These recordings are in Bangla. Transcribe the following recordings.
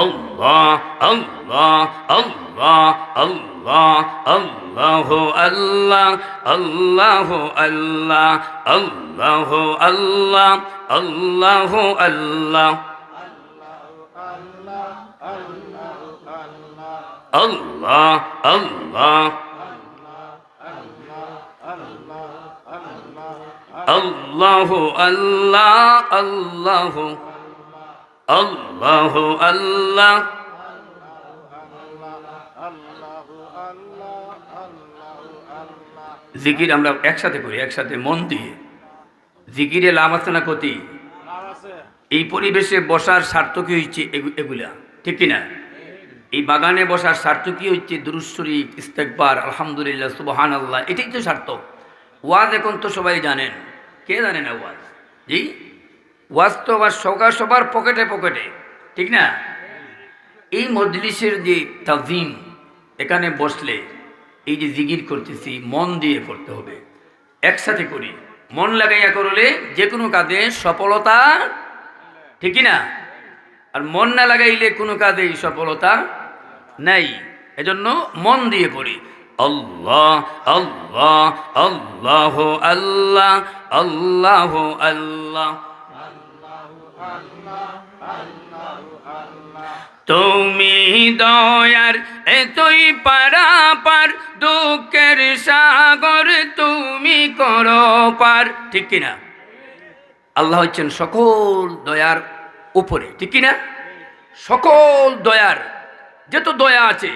Allah, Allah, Allah, Allah, Allahu Allah, Allahu Allah, Allahu Allah, Allahu Allah, Allah, Allah, Allahu Allah, Allahu Allahu Allah। জিকির আমরা একসাথে করি, একসাথে মন দিয়ে। জিকিরে লাভ আছে না ক্ষতি? এই পরিবেশে বসার স্বার্থ কি হচ্ছে? এগুলা ঠিক কিনা? এই বাগানে বসার স্বার্থ কি হচ্ছে? দুরূদ শরীফ, ইস্তেগফার, আলহামদুলিল্লাহ, সুবহানাল্লাহ, এটাই তো স্বার্থ। ওয়াজ এখন তো সবাই জানেন, কে জানে না ওয়াজ? জি, ওয়াজ তো আবার সবার পকেটে পকেটে, ঠিক না? এই মজলিসের যে তাজিম, এখানে বসলে এই যে জিকির করতেছি মন দিয়ে করতে হবে, একসাথে করি, মন লাগাইয়া করলে যে কোনো কাজে সফলতা, ঠিক না? আর মন না লাগাইলে কোনো কাজেই সফলতা নাই। এজন্য মন দিয়ে পড়ি। আল্লাহ আল্লাহ আল্লাহ আল্লাহ আল্লাহ আল্লাহ, তুমি দয়ার এতই পারাপার, দুঃখের সাগর তুমি করো পার, ঠিক কিনা? আল্লাহ হচ্ছেন সকল দয়ার উপরে, ঠিক কিনা? সকল দয়ার যত দয়া আছে,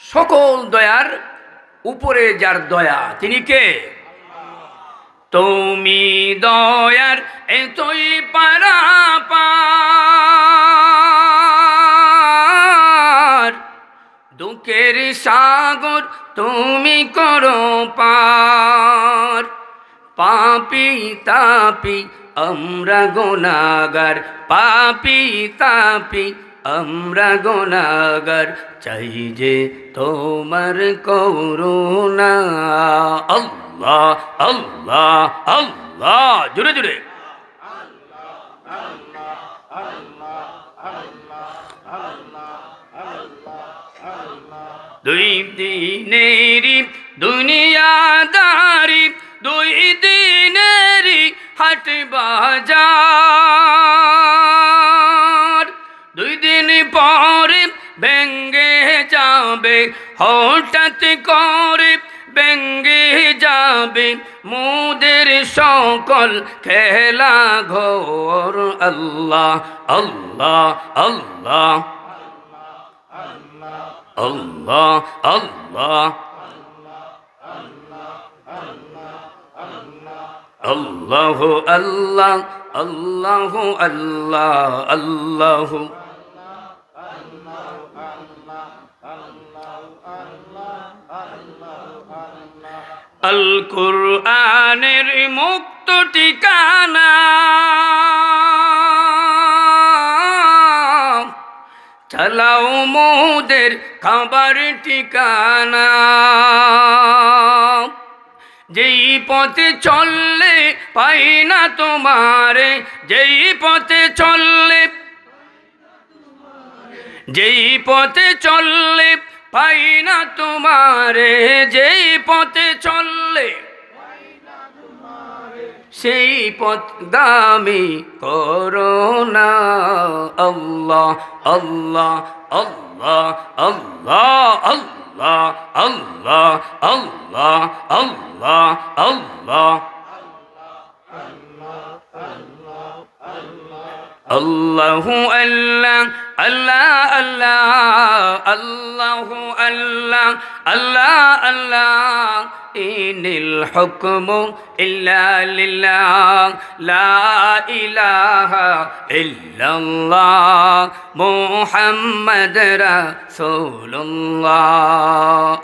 সকল দয়ার উপরে যার দয়া, তিনি কে? তুমি দয়ার এতই পারাপার, দুঃখের সাগর তুমি করো পার। পাপী তাপী আমরা গুনাহগার, পাপী তাপী আমরা গুনাহগার, চাই যে তোমার করুণা। আল্লাহ আল্লাহ আল্লাহ, জুড়ে জুড়ে। দুই দিনেরই দুনিয়াদারি, দুই দিনেরই হাট বাজার, দুই দিন পরে ভেঙ্গে যাবে, হঠাৎ করে ভেঙ্গে যাবে মোদের সকল খেলা ঘর। আল্লাহ আল্লাহ আল্লাহ আল্লাহ আল্লাহ আল্লাহু আল্লাহ আল্লাহু আল্লাহ আল্লাহু আল কুরআনের মুক্ত ঠিকানা, চালাও মোদের খাবার ঠিকানা। যেই পথে চললে পাই না তোমারে, যেই পথে চললে, যেই পথে চললে পাই না তোমারে, যেই পথে চললে সেই পথ গামী করোনা। আল্লাহ আল্লাহ আল্লাহ আল্লাহ আল্লাহ আল্লাহ আল্লাহ আল্লাহ আল্লাহ আল্লাহু আল্লাহ আল্লাহ আল্লাহ আল্লাহু আল্লাহ আল্লাহ আল্লাহ। ইনিল হুকমু ইল্লা লিল্লাহ, লা ইলাহা ইল্লাল্লাহ, মুহাম্মদ রাসূলুল্লাহ।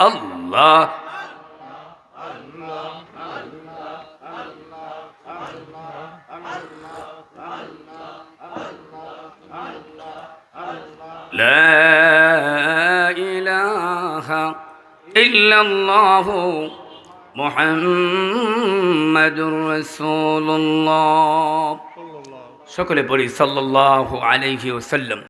আল্লাহ لا إله إلا الله محمد মুহাম্মাদুর রাসূলুল্লাহ। সকলে পড়ি সাল্লাল্লাহু আলাইহি ওয়াসাল্লাম।